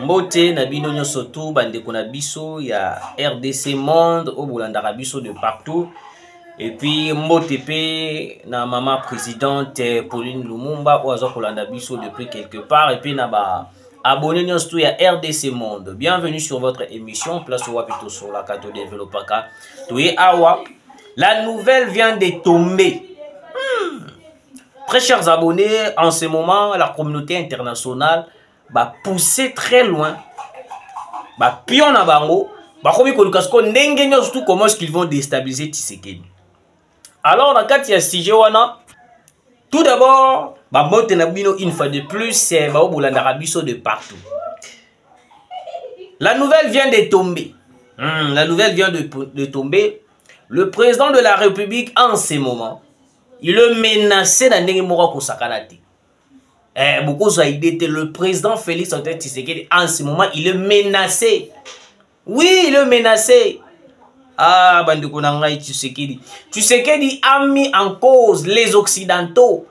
Mbote Nabino Nyosotu Bandeko Nabiso, il y a RDC Monde, au Boulandara Biso de partout. Et puis Mbotepe, na maman présidente Pauline Lumumba, ou Azo Kolanda Biso depuis quelque part. Et puis Naba abonnez Nyosotu, il y a RDC Monde. Bienvenue sur votre émission, place au Wapito sur la carte de développaka. Touye Awa, la nouvelle vient de tomber. Très chers abonnés, en ce moment, la communauté internationale va pousser très loin. Va pion à bango. Va comme surtout comment est-ce qu'ils vont déstabiliser Tshisekedi. Alors, dans le cas de sujet, tout d'abord, une fois de plus, c'est de partout. La nouvelle vient de tomber. La nouvelle vient de tomber. Le président de la République, en ce moment, il est menacé dans les mois pour Sakanati. Beaucoup ont idée le président Félix Antoine Tshisekedi, en ce moment, il est menacé. Oui, il est menacé. Ah, Bandeko Nangai Tshisekedi. Tshisekedi a mis en cause les Occidentaux.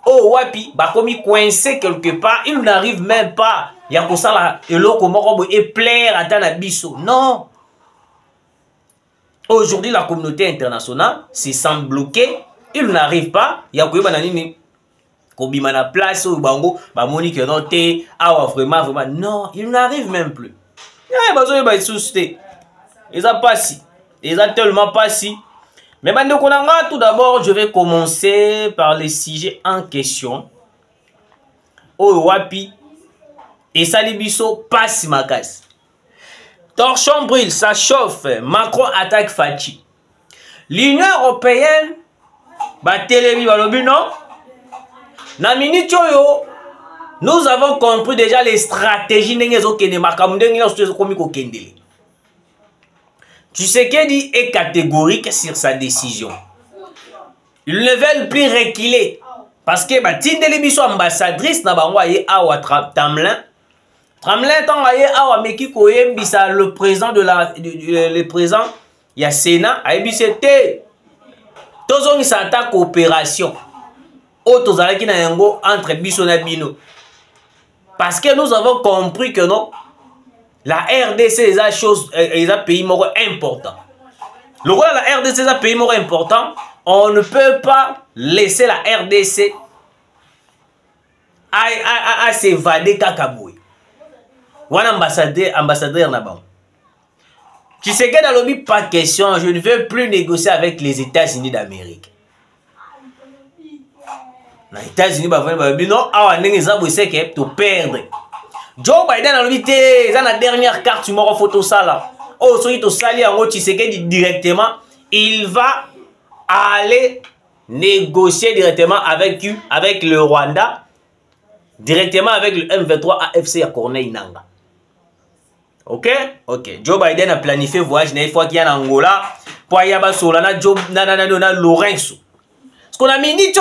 Oh, Wapi, Bakomi coincé quelque part, il n'arrive même pas. Il y a pour ça là, et plaire à Tanabiso. Non. Aujourd'hui, la communauté internationale se sent bloquée. Il n'arrive pas. Il y a quoi bananini Kobimana place au bango, ba monique noté, ah vraiment non, il n'arrive même plus. Il besoin de souster. Ils ont pas si. Ils ont tellement pas si. Mais Bandeko Nanga, tout d'abord, je vais commencer par les sujets en question. Oh Wapi et Salibiso passe ma casse. Torchon brûle, ça chauffe. Macron attaque Fachi. L'Union européenne Batelemi balobi non. Na minute yo, nous avons compris déjà les stratégies n'engezo kende makamde ngela komi ko kendele. Tshisekedi est catégorique sur sa décision. Ils ne veulent plus reculer parce que batindeli biso ambassadrice na bango aye awa Tamlin. Tamlin tant aye awa meki ko yembisa le président de la le président ya Sénat aye bisete. Tozongi sa ta coopération. Otozalaki na yango entre biso na bino. Parce que nous avons compris que non, la RDC est un pays important. Le rôle de la RDC est un pays important. On ne peut pas laisser la RDC à s'évader kakaboué. Wana ambassadeur na-bas. Tu sais que dans le but, pas question, je ne veux plus négocier avec les États-Unis d'Amérique. Les États-Unis, non, c'est que tu perdre. Joe Biden a le but, c'est la dernière carte, tu m'auras photo ça là. Oh, celui qui sali en tu sais que directement, il va aller négocier directement avec le Rwanda, directement avec le M23 AFC à Corneille Nanga. Ok? Ok. Joe Biden a planifié voyage une fois qu'il y a en Angola pour y avoir Solana, Joe Nana Lorenzo. Ce qu'on a mis dit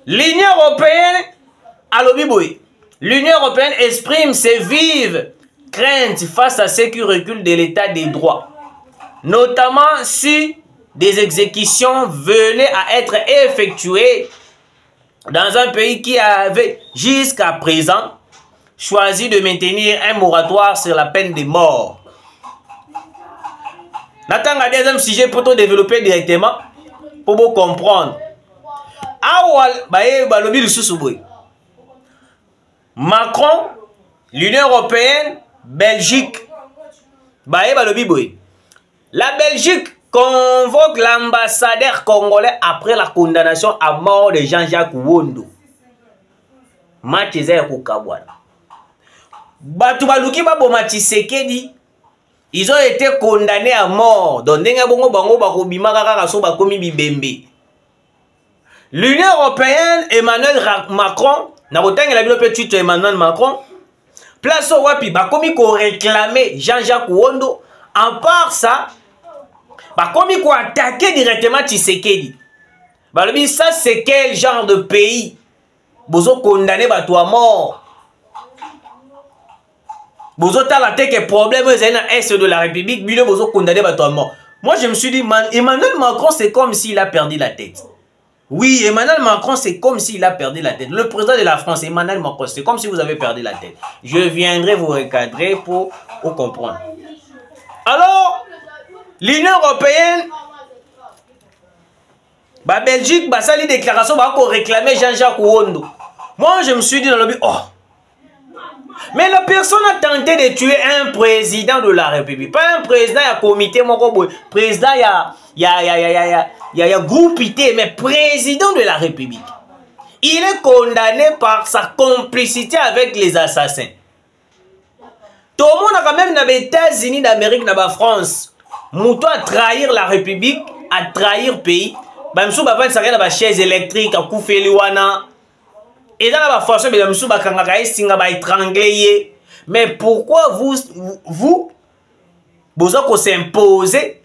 l'Union européenne à l'Obiboui. L'Union européenne exprime ses vives craintes face à ce qui recule de l'état des droits, notamment si des exécutions venaient à être effectuées dans un pays qui avait jusqu'à présent choisi de maintenir un moratoire sur la peine de mort. Nathan a deuxième sujet pour te développer directement pour vous comprendre. Macron, l'Union européenne, Belgique. La Belgique convoque l'ambassadeur congolais après la condamnation à mort de Jean-Jacques Wondo. Mathieu Koukabouana. Ils ont été condamnés à mort. L'Union européenne, Emmanuel Macron, Emmanuel Macron, place au Wapi, bakomi ko réclamer Jean-Jacques Wondo. En part ça, bakomi ko attaquer directement Tshisekedi. Balobi, ça c'est quel genre de pays? Bozo condamné bato à mort. Bozo tala teke problème dans l'Est de la République, bino bozo condamné bato à mort. Moi je me suis dit, Emmanuel Macron c'est comme s'il a perdu la tête. Oui, Emmanuel Macron, c'est comme s'il a perdu la tête. Le président de la France, Emmanuel Macron, c'est comme si vous avez perdu la tête. Je viendrai vous recadrer pour comprendre. Alors, l'Union européenne, la Belgique, ça les déclarations pour réclamer Jean-Jacques Ouondo. Moi, je me suis dit dans le but, oh, mais la personne a tenté de tuer un président de la République. Pas un président, il y a comité, président, il y a groupe IT, mais président de la République. Il est condamné par sa complicité avec les assassins. Tout le monde a quand même dans les États-Unis d'Amérique, dans la France, Mouton a trahir la République, a trahir le pays. Même si on a une chaise électrique, à couper les wana. Et dans la façon, mais pourquoi vous s'imposez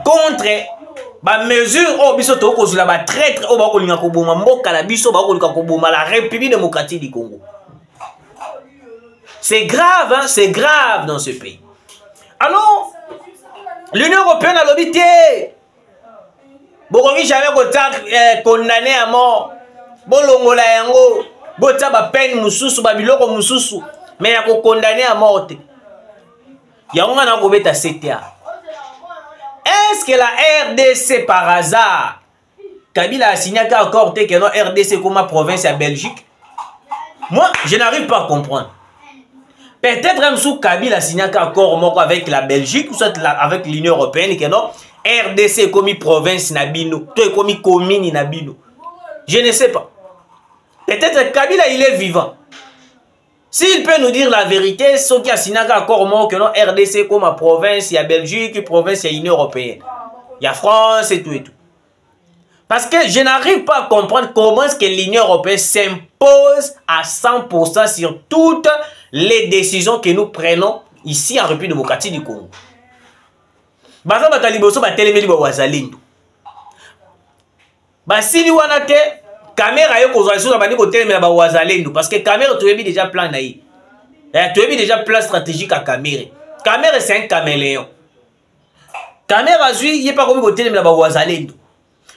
contre la mesure la République démocratique du Congo? C'est grave, hein? C'est grave dans ce pays. Alors, l'Union européenne a l'obité. Bon, jamais condamné à mort. Bolongola yango, bota ba peine mususu, ba biloko mususu, mais ya ko condamné à mort. Yango na ko beta CTA. Est-ce que la RDC par hasard, Kabila a signé un accord que non RDC comme province à Belgique? Moi, je n'arrive pas à comprendre. Peut-être même sous Kabila a signé un accord avec la Belgique ou soit avec l'Union européenne que non RDC comme province na bino, toi comme commune na bino. Je ne sais pas. Peut-être Kabila, il est vivant. S'il peut nous dire la vérité, ce qui a signé un accord que non RDC comme ma province, il y a Belgique, province, il y a Union européenne. Il y a France et tout et tout. Parce que je n'arrive pas à comprendre comment est-ce que l'Union européenne s'impose à 100% sur toutes les décisions que nous prenons ici en République démocratique du Congo. Baza bataliboso batelemeli ba wazalendo. Basili wana te caméra yo kozwa so bandi kotelemela ba wazalendo parce que caméra tu as déjà plan naï. Tu as déjà plan stratégique à caméra. Caméra c'est un caméléon. Caméra zui yé pas komi kotelemela ba wazalendo.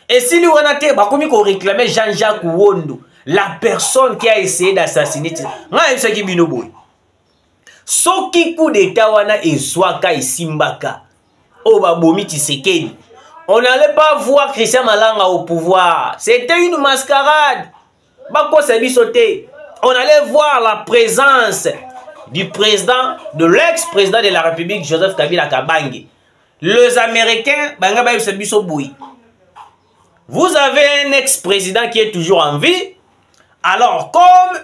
Et si lui wana te ba komi ko réclamer Jean-Jacques Ouondo, la personne qui a essayé d'assassiner. Nga ce qui bino boy. Soki coup d'état wana ezwaka isimbaka. Oh, Babomi Tshisekedi. On n'allait pas voir Christian Malanga au pouvoir. C'était une mascarade. On allait voir la présence du président, de l'ex-président de la République, Joseph Kabila Kabange. Les Américains, vous avez un ex-président qui est toujours en vie. Alors, comme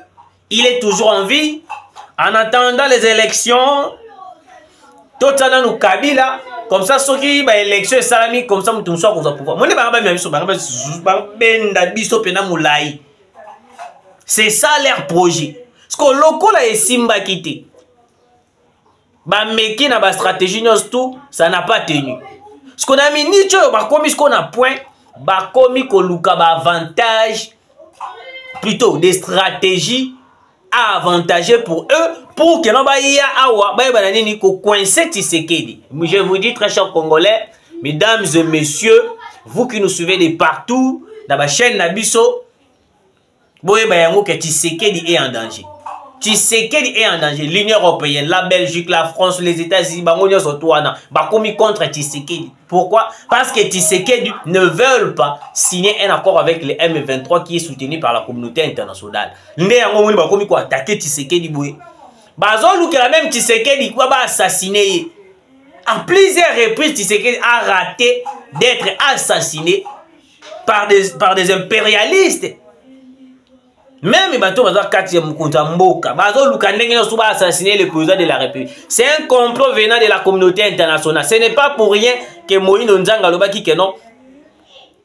il est toujours en vie, en attendant les élections, tout ça dans Kabila, comme ça, ceux qui ont élection et salami, comme ça, nous sommes au pouvoir. C'est ça leur projet. Parce que le local est simba quitté. Meki na ba stratégie tout, ça n'a pas tenu. Ce qu'on a mis ni ce qu'on a point, bakomi ko luka ba avantage, plutôt des stratégies avantageux pour eux, pour que l'on aille coincer Tshisekedi. Je vous dis, très chers Congolais, mesdames et messieurs, vous qui nous suivez de partout, dans la chaîne Nabiso, que Tshisekedi est en danger. Tshisekedi est en danger. L'Union européenne, la Belgique, la France, les États-Unis, commis contre Tshisekedi. Pourquoi? Parce que Tshisekedi ne veulent pas signer un accord avec les M23 qui est soutenu par la communauté internationale. Attaquer Tshisekedi. La même Tshisekedi va assassiner. À plusieurs reprises, Tshisekedi a raté d'être assassiné par des impérialistes. Même les bateaux assassiner le président de la République. C'est un complot venant de la communauté internationale. Ce n'est pas pour rien que Moïse Nzanga Lobaki que non.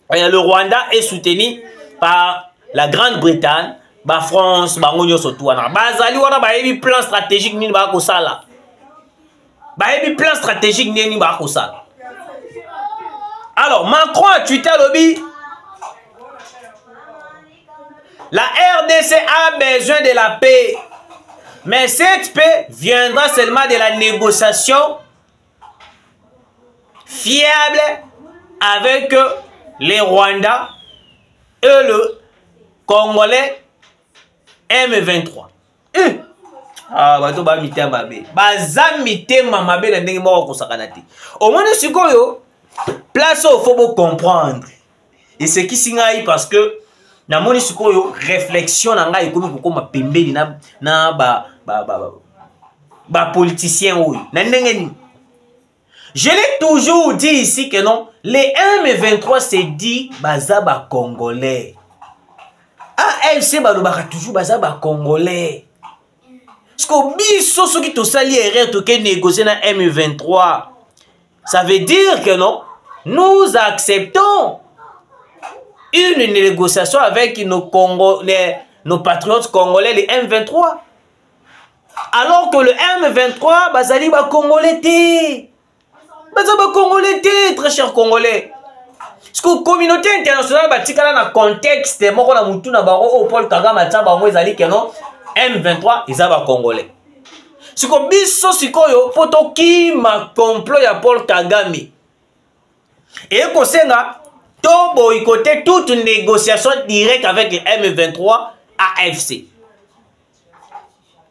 Le Rwanda est soutenu par la Grande-Bretagne, la France, la Bazali wana bayebi plan stratégique ni ba ko sala. Bayebi plan stratégique ni ba ko sala. Alors Macron a tweeté lobby. La RDC a besoin de la paix. Mais cette paix viendra seulement de la négociation fiable avec les Rwandais et le Congolais M23. Ah, bato ba mitema mabe. Baza mitema mabe na ndenge moko kosakana te. Au moins sikoyo place au faut comprendre. Et c'est qui singai parce que na moni sikoyo réflexion na ngai komi kokoma pembeli na ba politicien oyo. Na ndenge ni. Je l'ai toujours dit ici que non, les M23 c'est dit baza ba Congolais. AFC balobaka toujours baza ba Congolais. Parce que biso soki tosali erreur toke négocier na M23. Ça veut dire que non, nous acceptons une négociation avec nos patriotes congolais, les M23. Alors que le M23, bazali ba Congolais té. Baza ba Congolais té, très cher Congolais. Parce que la communauté internationale batikala na contexte moko na mutu na bango au Paul Kagame atsa bango ezali que non M23 eza ba Congolais. Siko biso sikoyo poto ki ma complot ya Paul Kagame. Et kosenga to boycotter toute négociation directe avec le M23 AFC.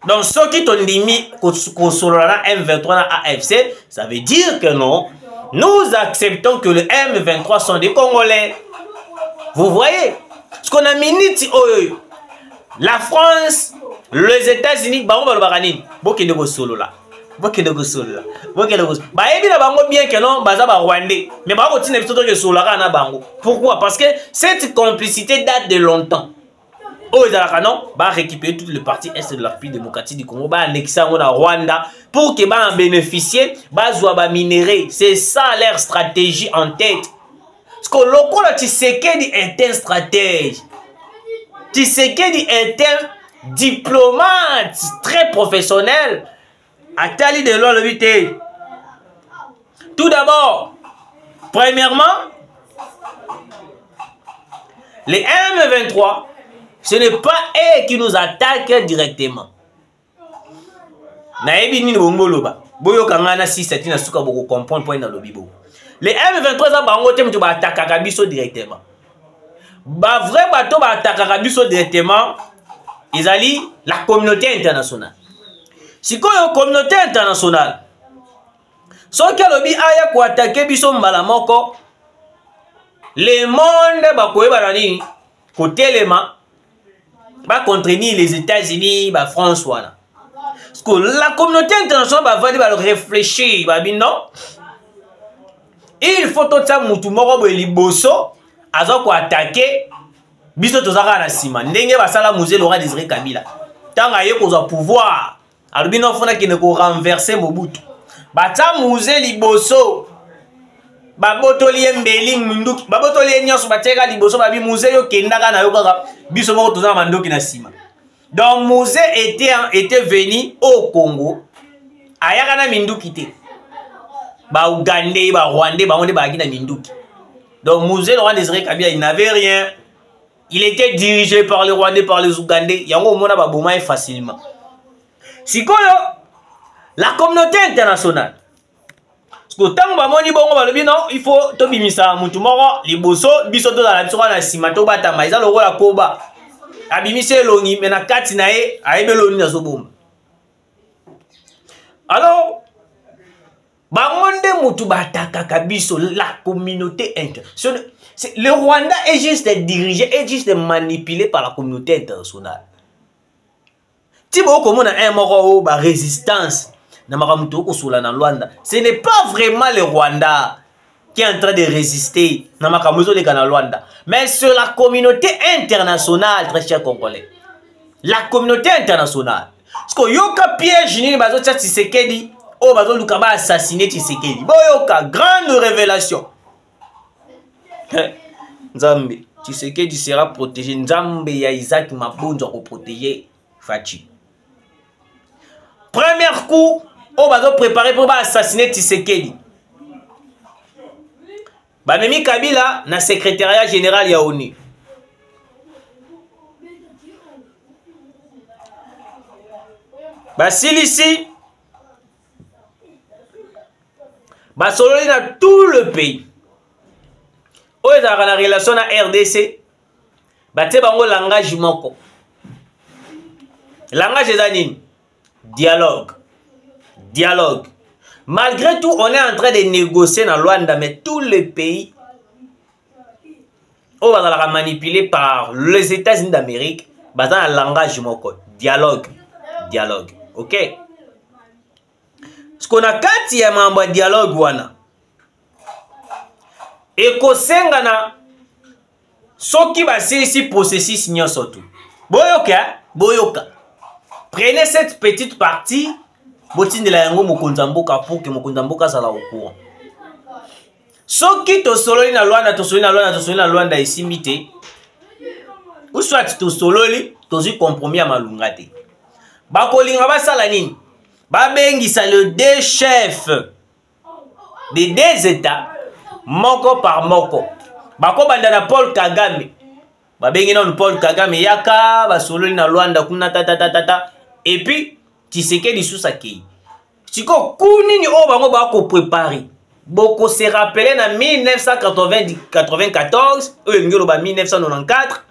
Donc ceux qui t'ont dit kosolana M23 na AFC, ça veut dire que non, nous acceptons que le M23 sont des Congolais. Vous voyez? Ce qu'on a minute la France, les États-Unis, bah on va le barani. Beaucoup de solo là. Beaucoup de solo là. Beaucoup de solo. Bah et bien bango bien que non, bah ça va Rwandais. Mais bah on tient plutôt que solo là na bango. Pourquoi? Parce que cette complicité date de longtemps. Oh ils ont non, bah récupérer tout le parti est de la République démocratique du Congo, bah annexer en Rwanda pour que bah en bénéficier, bah soit bah minérer. C'est ça leur stratégie en tête. Parce que le coup là Tshisekedi est un stratège. Tshisekedi est un diplomate très professionnel. Atali de l'Olobité. Tout d'abord, premièrement, les M23, ce n'est pas eux qui nous attaquent directement. Les M23, ils attaquent directement. Bah vrai bateau ba attaquer biso directement, ils allient la communauté internationale. Si quoi la communauté internationale, so que lobi aya ko attaquer biso mbala moko, le monde ba koye banani côté lema ba contredire les États-Unis, ba France wana. Parce que la communauté internationale va va réfléchir, ba bin non. Il faut tout ça mutu moko bo liboso azo ko attaquer biso tozaka na sima ndenge basala musée Laurent Désiré Kabila tanga ye kozwa pouvoir albino fona ki ne ko renverser Mobutu bata musée liboso babotoli mbeli munduki babotoli nyoso bateka liboso babi musée yo kendaka na yo kaka biso moko tozana mandoki na sima. Donc musée était venu au Congo ayaka na minduki te ba Ougandais ba Rwandais ba onde ba akina minduki. Donc musée Laurent Désiré Kabila il n'avait rien. Il était dirigé par les Rwandais, par les Ougandais. Yango mona ba boma facilement. Sikoyo la communauté internationale. Parce que tant ba moni bongo ba lobi non, il faut to bimisa mutu moko liboso biso to la biso na sima to bata maiza lo la koba. Abimise longi mena kati na ye ayebe loni na zoboma. Alors bangonde mutu bataka kabiso la communauté internationale. Le Rwanda est juste dirigé, est juste manipulé par la communauté internationale. Tibo comme on a un moro ba résistance na makamuto ko sula na Rwanda. Ce n'est pas vraiment le Rwanda qui est en train de résister na makamuto de kana Rwanda, mais c'est la communauté internationale, très cher Congolais. La communauté internationale. Parce que yoka piège ni bazo tsa Tshisekedi. Oh, bazo lukaba assassiné Tshisekedi. Boyoka, grande révélation. Nzambe, Tshisekedi sera protégé. Nzambe ya Isaac Mabunzo ko protéger Fachi. Premier coup, oh bazo préparé pour assassiner Tshisekedi. Bamemi Kabila na secrétariat général ya ONU. Basilisi Basololi dans tout le pays. Où est la relation à RDC? batie bango langage moko. Langage eza nini? Dialogue. Dialogue. Malgré tout, on est en train de négocier dans Luanda, mais tous les pays on va manipulé par les États-Unis d'Amérique, basé dans le langage moko. Dialogue. Dialogue. Ok? Ce qu'on a quand il y a un dialogue, wana. Et qu'on sengana, ce qui va ser ici processus n'y surtout. Boyoka, boyoka. Prenez cette petite partie, botine de la yango mokonzamboka pour que mokonzamboka sala au courant. Ce qui te sololi na Luanda, te sololi na Luanda, te sololi na Luanda ici mité. Ou soit te sololi, te compromis à malungate. Bakolinga ba sala nini? Ba bengisa le deux chefs des deux États, moko par moko. Bako bandana Paul Kagame. Ba bengi non Paul Kagame yaka, ba sololi na Luanda kuna tata. Et puis, Tshisekedi sous sa kei. Siko kunini o bango bako préparer. Boko se rappelé en 1994, ou 1994,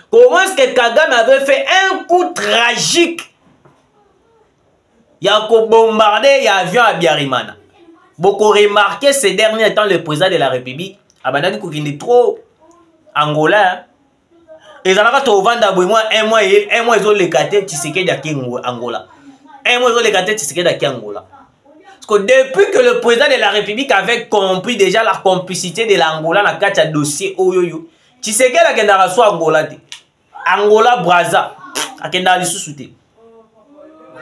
comment est-ce que Kagame avait fait un coup tragique? Il y a bombardé l'avion à Biarimana. Beaucoup remarqué ces derniers temps le président de la République, Abandani Koukindi trop Angola. Ils ont vendre un mois ils ont les cartes Tshisekedi à Angola. Un mois ils ont les cartes Tshisekedi à Angola. Parce que depuis que le président de la République avait compris déjà la complicité de l'Angola dans le dossier Oyoyo, Tshisekedi a kendara so Angola te. Angola Brazza a kendara lisusu.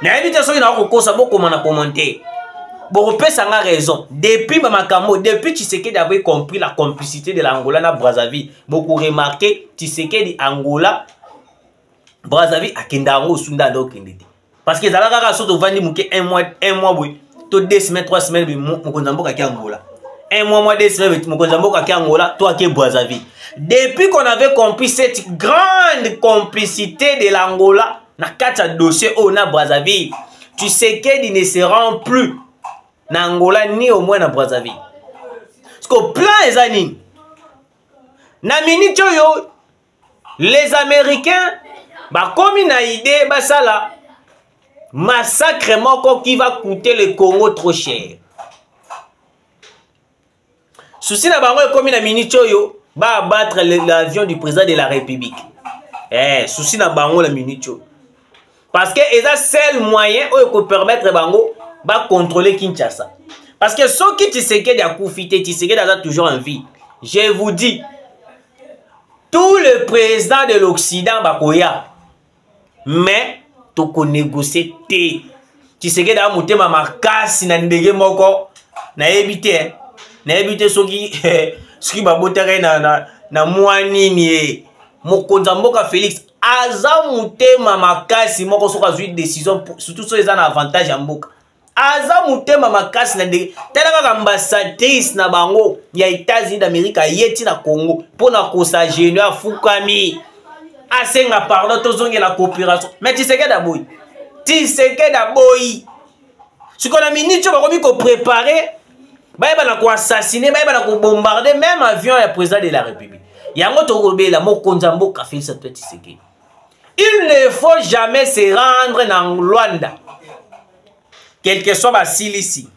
Na invitation na ko ça beaucoup comment commenter. Bon ça a raison. Depuis Mamakamo, depuis Tshisekedi avait compris la complicité de l'Angola na Brazzaville. Beaucoup remarqué Tshisekedi Angola Brazzaville a kendara osunda do kendete. Parce que zalaka ka so to vandi muke un mois boy. To 2 semaines 3 semaines mokonzamboka ki Angola. Un mois 2 semaines mokonzamboka ki Angola, toi qui Brazzaville. Depuis qu'on avait compris cette grande complicité de l'Angola na kata dossier au na Brazzaville, tu sais qu'il ne se rend plus na Angola ni au moins na Brazzaville. Parce que plan les années na minute yo les Américains ba comme une idée ba sala massacre moko qui va coûter le Congo trop cher. Souci na bango comme une minute yo ba abattre l'avion du président de la République. Souci na bango la minute yo. Parce que c'est le seul moyen où permettre bango ba contrôler Kinshasa. Parce que ceux qui Tshisekedi a profité, Tshisekedi a toujours en vie. Je vous dis, tout le président de l'Occident bakoya, mais tu peux négocier té. Tshisekedi a monté ma makasi na ndege moko na ebité soki babotere na mwani ni mokonzamboka Félix aza mutema makasi moko soka zui décision surtout so eza na avantage ya mboka aza mutema makasi na ndenge tela kaka ambassadrice na bango ya États-Unis d'Amérique yeti na Congo pona kosa geno ya fukami asenga pardon tozonge la coopération mais Tshisekedi aboyi siko na minute bakomi ko préparer baye bana ko assassiner baye bana ko bombarder même avion ya président de la République yango tokobela mokonzamboka Félix Tshisekedi. Il ne faut jamais se rendre dans Luanda, quel que soit ma ici.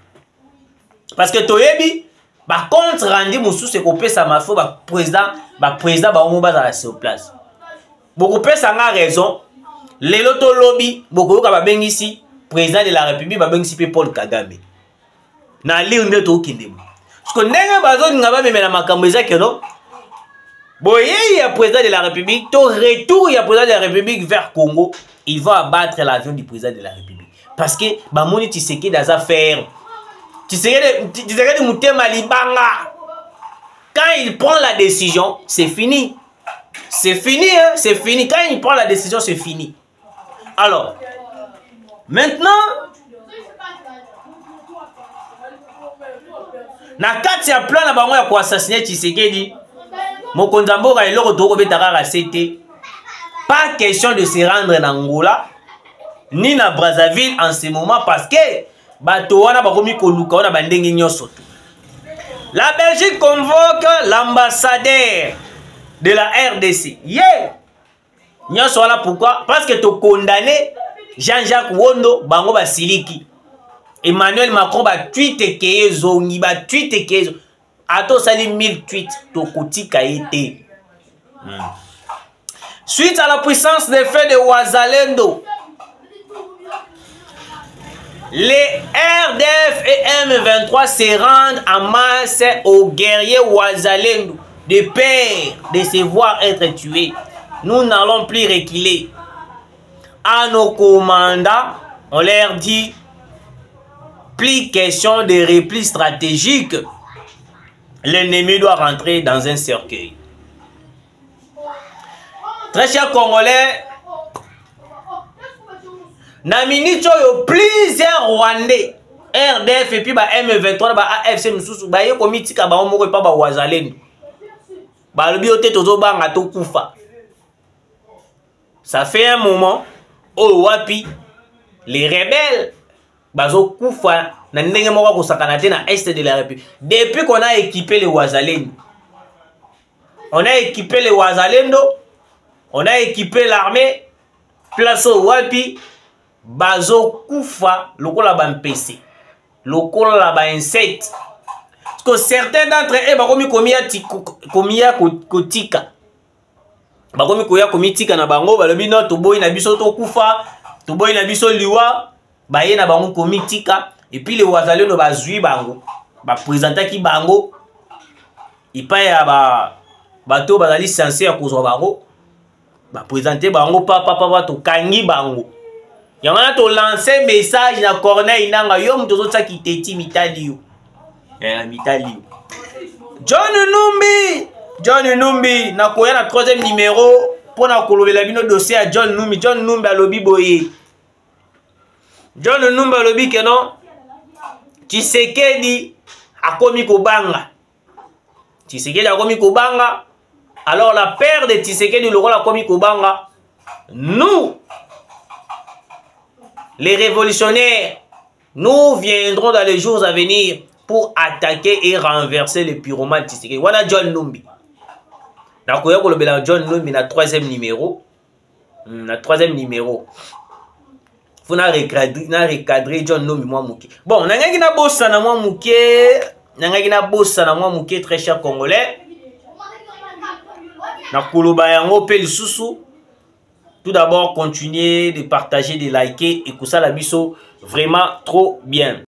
Parce que toyebi, par contre, rendu moussou se copé sa mafo, président, on va sur place. Beaucoup de ça a raison. Les loto lobby, beaucoup de ici, président de la République, Paul Kagame. Na li on est au Kindem. Parce que n'est pas besoin de n'avoir même la macambeza que non. Boye, il y a président de la République, ton retour, il y a président de la République vers Congo, il va abattre l'avion du président de la République. Parce que, Bamoni Tshisekedi dans affaires. Tshisekedi Moutema Libanga. Quand il prend la décision, c'est fini. C'est fini, hein, c'est fini. Quand il prend la décision, c'est fini. Alors, maintenant, na kati ya plan na bango ya ko assassiner Tshisekedi. Mokonzamboka et l'autre Betara c'était pas question de se rendre en Angola ni na Brazzaville en ce moment parce que Batoana bakomi koluka ona bandenge nyoso. La Belgique convoque l'ambassadeur de la RDC. Yeah! Nous sommes là pourquoi? Parce que tu condamné Jean-Jacques Wondo, bango basiliki. Emmanuel Macron ba tweet ke zongi, ba tweet ke ato sali 1000 tweets to kotika été. Suite à la puissance des faits de Ouazalendo, les RDF et M23 se rendent en masse aux guerriers Ouazalendo de peur de se voir être tués. Nous n'allons plus reculer. À nos commandants, on leur dit plus question de repli stratégique. L'ennemi doit rentrer dans un cercueil. Très chers Congolais, na minute yo plusieurs Rwandais, RDF et puis ba M23 ba AFC mususu ba ye komitika ba moko pa ba Ouazalendo. Ba lobi ote tozo banga to kufa. Ça fait un moment au wapi les rebelles bazo kufa na ndenge moko ko sakana te na est de la République. Depuis qu'on a équipé les Ouazalendo. On a équipé les Ouazalendo. On a équipé l'armée, place au wapi, bazo kufa, lokola ba mpc, lokola ba insecte. Parce que certains d'entre eux, bakomi komia kotika. Bakomi komi tika na bango, balobi no toboyi na biso to kufa, toboyi na biso liwa, baye na bango komi tika, et puis les Ouazalendo bazui bango, ba présentaki bango, ipa ya bato bazali censé ya kozwa bango. Ba présenter bango papa to kangi bango. Yangana to lancer message na Corneille nanga yo muto zo tsaki teti mitali yo. Mitali yo. John Numbi na koya na 3e numéro pour na kolobela bino dossier à John Numbi alobi boye. John Numbi alobi ke non Tshisekedi akomi kobanga. Tshisekedi akomi kobanga. Alors la peur de Tshisekedi le rôle comme Kobanga, nous, les révolutionnaires, nous viendrons dans les jours à venir pour attaquer et renverser les pyromanes Tshisekedi. Voilà John Numbi. Nakoya kolobela John Numbi na 3e numéro. Na 3e numéro. Faut na recadrer John Numbi moi mouké. Bon, nangaki na bossa na moi mouké, très cher Congolais. Tout d'abord, continuez de partager, de liker et que ça la biso vraiment trop bien.